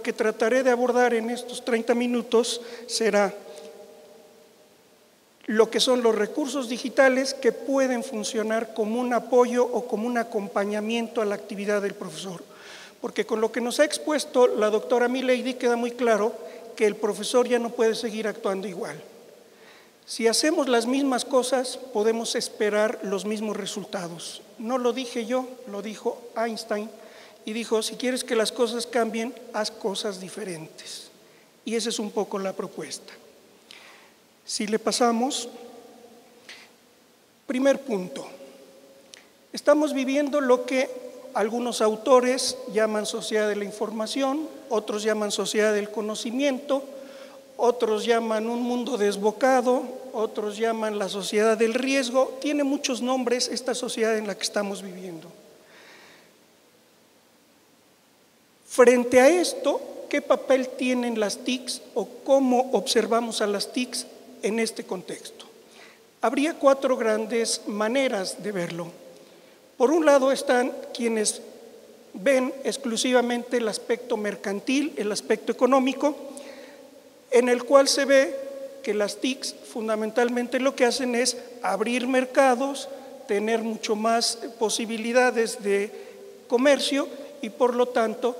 que trataré de abordar en estos 30 minutos será lo que son los recursos digitales que pueden funcionar como un apoyo o como un acompañamiento a la actividad del profesor. Porque con lo que nos ha expuesto la doctora Milady queda muy claro que el profesor ya no puede seguir actuando igual. Si hacemos las mismas cosas, podemos esperar los mismos resultados. No lo dije yo, lo dijo Einstein, y dijo, si quieres que las cosas cambien, haz cosas diferentes. Y esa es un poco la propuesta. Si le pasamos, primer punto, estamos viviendo lo que algunos autores llaman sociedad de la información, otros llaman sociedad del conocimiento, otros llaman un mundo desbocado, otros llaman la sociedad del riesgo. Tiene muchos nombres esta sociedad en la que estamos viviendo. Frente a esto, ¿qué papel tienen las TICs o cómo observamos a las TICs en este contexto? Habría 4 grandes maneras de verlo. Por un lado están quienes ven exclusivamente el aspecto mercantil, el aspecto económico, en el cual se ve que las TICs fundamentalmente lo que hacen es abrir mercados, tener mucho más posibilidades de comercio y por lo tanto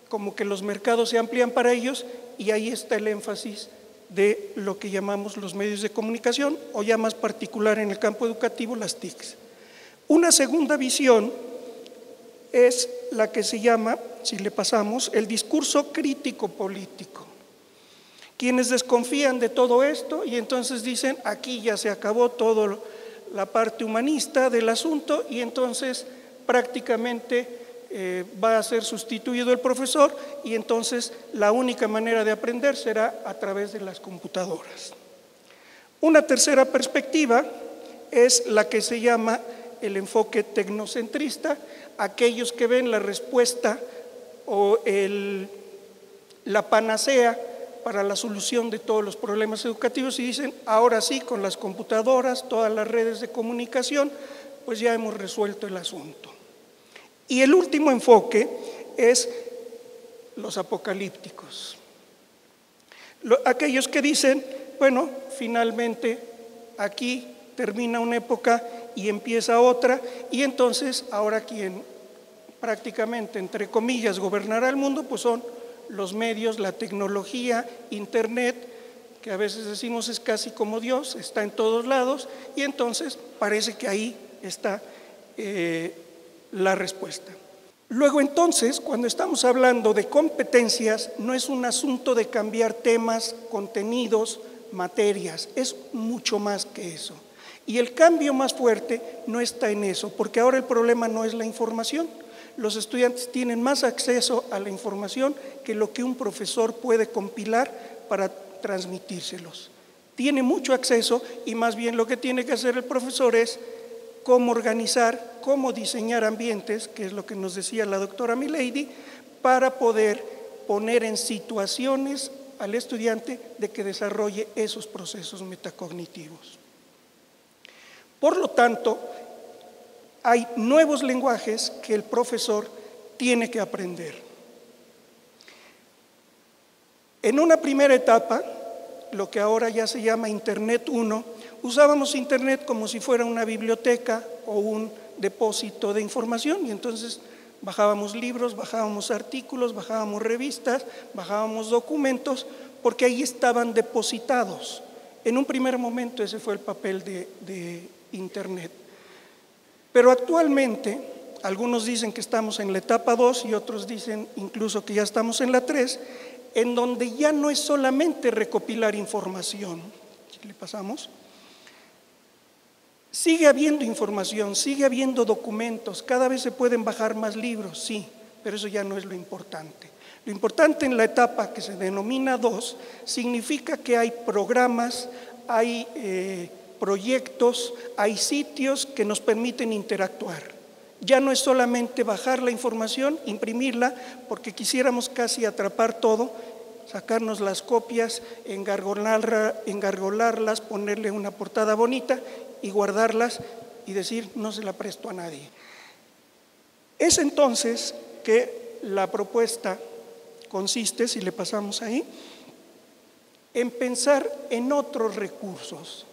como que los mercados se amplían para ellos y ahí está el énfasis de lo que llamamos los medios de comunicación o ya más particular en el campo educativo las TICs. Una segunda visión es la que se llama, si le pasamos, el discurso crítico político. Quienes desconfían de todo esto y entonces dicen, aquí ya se acabó toda la parte humanista del asunto y entonces prácticamente va a ser sustituido el profesor y entonces la única manera de aprender será a través de las computadoras. Una tercera perspectiva es la que se llama el enfoque tecnocentrista, aquellos que ven la respuesta o la panacea para la solución de todos los problemas educativos y dicen, ahora sí, con las computadoras, todas las redes de comunicación, pues ya hemos resuelto el asunto. Y el último enfoque es los apocalípticos. Aquellos que dicen, bueno, finalmente aquí termina una época y empieza otra, y entonces ahora quien prácticamente, entre comillas, gobernará el mundo, pues son los medios, la tecnología, internet, que a veces decimos es casi como Dios, está en todos lados, y entonces parece que ahí está la respuesta. Luego entonces, cuando estamos hablando de competencias, no es un asunto de cambiar temas, contenidos, materias, es mucho más que eso. Y el cambio más fuerte no está en eso, porque ahora el problema no es la información. Los estudiantes tienen más acceso a la información que lo que un profesor puede compilar para transmitírselos. Tiene mucho acceso y más bien lo que tiene que hacer el profesor es cómo organizar, cómo diseñar ambientes, que es lo que nos decía la doctora Milady, para poder poner en situaciones al estudiante de que desarrolle esos procesos metacognitivos. Por lo tanto, hay nuevos lenguajes que el profesor tiene que aprender. En una primera etapa, lo que ahora ya se llama Internet 1, usábamos Internet como si fuera una biblioteca o un depósito de información y entonces bajábamos libros, bajábamos artículos, bajábamos revistas, bajábamos documentos porque ahí estaban depositados. En un primer momento ese fue el papel de Internet. Pero actualmente, algunos dicen que estamos en la etapa 2 y otros dicen incluso que ya estamos en la 3, en donde ya no es solamente recopilar información. Si le pasamos. Sigue habiendo información, sigue habiendo documentos, cada vez se pueden bajar más libros, sí, pero eso ya no es lo importante. Lo importante en la etapa que se denomina 2 significa que hay programas, hay proyectos, hay sitios que nos permiten interactuar. Ya no es solamente bajar la información, imprimirla, porque quisiéramos casi atrapar todo, sacarnos las copias, engargolarlas, ponerle una portada bonita y guardarlas y decir no se la presto a nadie. Es entonces que la propuesta consiste, si le pasamos ahí, en pensar en otros recursos.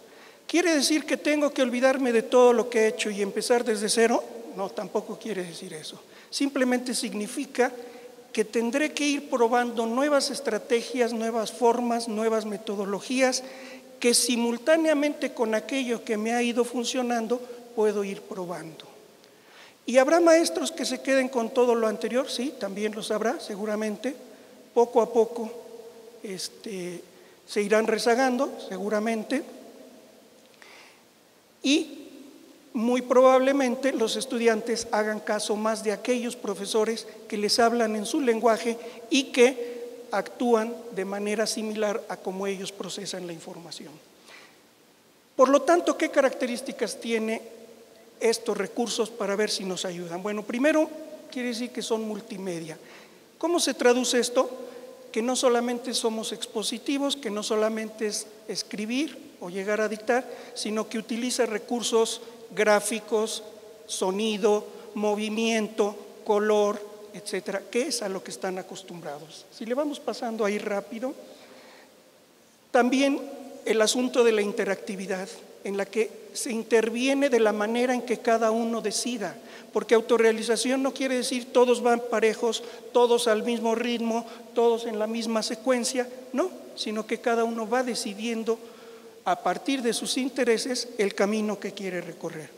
¿Quiere decir que tengo que olvidarme de todo lo que he hecho y empezar desde cero? No, tampoco quiere decir eso. Simplemente significa que tendré que ir probando nuevas estrategias, nuevas formas, nuevas metodologías, que simultáneamente con aquello que me ha ido funcionando, puedo ir probando. ¿Y habrá maestros que se queden con todo lo anterior? Sí, también los habrá, seguramente. Poco a poco se irán rezagando, seguramente. Y muy probablemente los estudiantes hagan caso más de aquellos profesores que les hablan en su lenguaje y que actúan de manera similar a cómo ellos procesan la información. Por lo tanto, ¿qué características tiene estos recursos para ver si nos ayudan? Bueno, primero, quiere decir que son multimedia. ¿Cómo se traduce esto? Que no solamente somos expositivos, que no solamente es escribir o llegar a dictar, sino que utiliza recursos gráficos, sonido, movimiento, color, etcétera, que es a lo que están acostumbrados. Si le vamos pasando ahí rápido, también el asunto de la interactividad, en la que se interviene de la manera en que cada uno decida, porque autorrealización no quiere decir todos van parejos, todos al mismo ritmo, todos en la misma secuencia, no, sino que cada uno va decidiendo a partir de sus intereses el camino que quiere recorrer.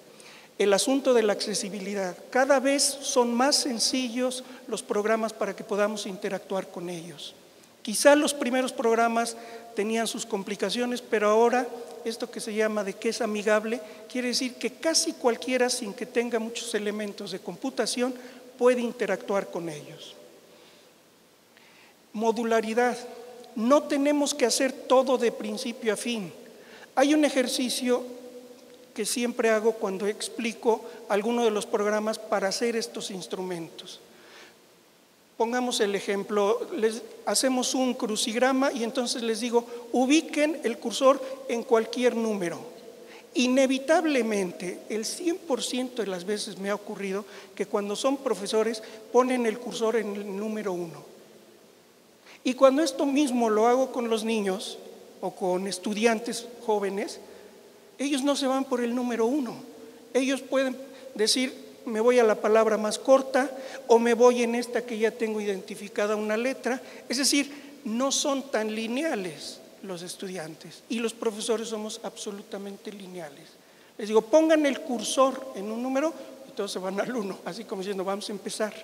El asunto de la accesibilidad, cada vez son más sencillos los programas para que podamos interactuar con ellos. Quizá los primeros programas tenían sus complicaciones, pero ahora esto que se llama de que es amigable, quiere decir que casi cualquiera, sin que tenga muchos elementos de computación, puede interactuar con ellos. Modularidad, no tenemos que hacer todo de principio a fin. Hay un ejercicio que siempre hago cuando explico alguno de los programas para hacer estos instrumentos. Pongamos el ejemplo, hacemos un crucigrama y entonces les digo, ubiquen el cursor en cualquier número. Inevitablemente, el 100% de las veces me ha ocurrido que cuando son profesores ponen el cursor en el número 1. Y cuando esto mismo lo hago con los niños o con estudiantes jóvenes, ellos no se van por el número 1. Ellos pueden decir, me voy a la palabra más corta o me voy en esta que ya tengo identificada una letra. Es decir, no son tan lineales los estudiantes y los profesores somos absolutamente lineales. Les digo, pongan el cursor en un número y todos se van al 1, así como diciendo, vamos a empezar.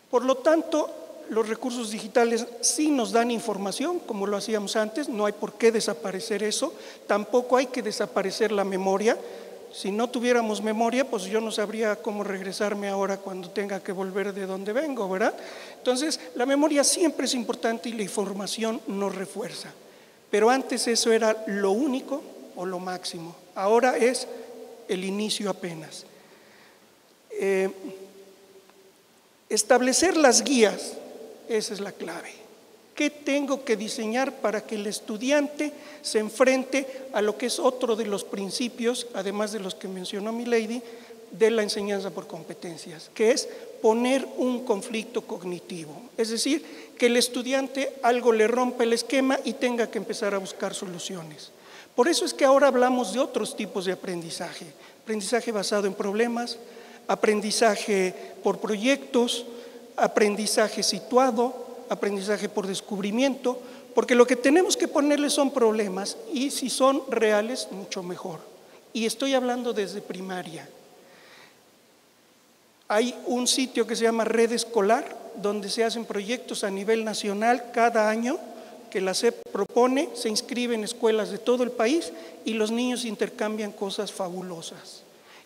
Por lo tanto, los recursos digitales sí nos dan información, como lo hacíamos antes, no hay por qué desaparecer eso, tampoco hay que desaparecer la memoria. Si no tuviéramos memoria, pues yo no sabría cómo regresarme ahora cuando tenga que volver de donde vengo, ¿verdad? Entonces, la memoria siempre es importante y la información nos refuerza. Pero antes eso era lo único o lo máximo. Ahora es el inicio apenas. Establecer las guías, esa es la clave. ¿Qué tengo que diseñar para que el estudiante se enfrente a lo que es otro de los principios, además de los que mencionó Milady, de la enseñanza por competencias, que es poner un conflicto cognitivo? Es decir, que el estudiante algo le rompa el esquema y tenga que empezar a buscar soluciones. Por eso es que ahora hablamos de otros tipos de aprendizaje. Aprendizaje basado en problemas, aprendizaje por proyectos, aprendizaje situado, aprendizaje por descubrimiento, porque lo que tenemos que ponerle son problemas y si son reales, mucho mejor. Y estoy hablando desde primaria. Hay un sitio que se llama Red Escolar, donde se hacen proyectos a nivel nacional cada año, que la SEP propone, se inscriben escuelas de todo el país y los niños intercambian cosas fabulosas.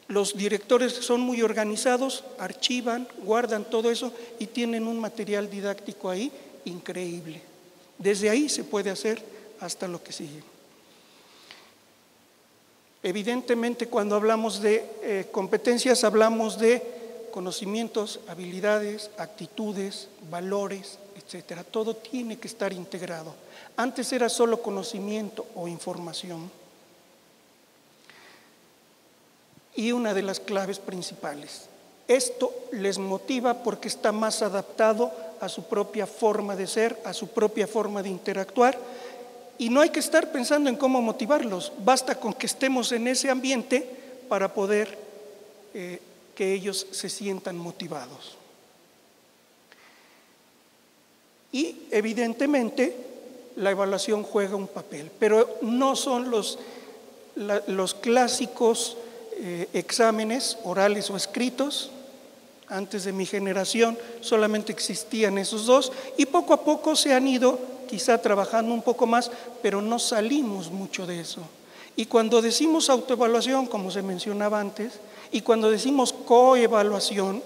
Los directores son muy organizados, archivan, guardan todo eso y tienen un material didáctico ahí increíble. Desde ahí se puede hacer hasta lo que sigue. Evidentemente, cuando hablamos de competencias, hablamos de conocimientos, habilidades, actitudes, valores, etcétera. Todo tiene que estar integrado. Antes era solo conocimiento o información. Y una de las claves principales, Esto les motiva porque está más adaptado a su propia forma de ser, a su propia forma de interactuar, y no hay que estar pensando en cómo motivarlos, basta con que estemos en ese ambiente para poder que ellos se sientan motivados. Y evidentemente la evaluación juega un papel, pero no son los clásicos exámenes orales o escritos. Antes de mi generación solamente existían esos dos y poco a poco se han ido quizá trabajando un poco más, pero no salimos mucho de eso. Y cuando decimos autoevaluación, como se mencionaba antes, y cuando decimos coevaluación,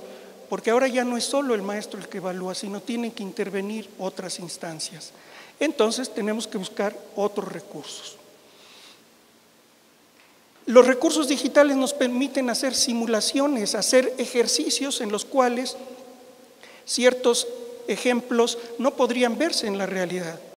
porque ahora ya no es solo el maestro el que evalúa, sino tienen que intervenir otras instancias. Entonces tenemos que buscar otros recursos. Los recursos digitales nos permiten hacer simulaciones, hacer ejercicios en los cuales ciertos ejemplos no podrían verse en la realidad.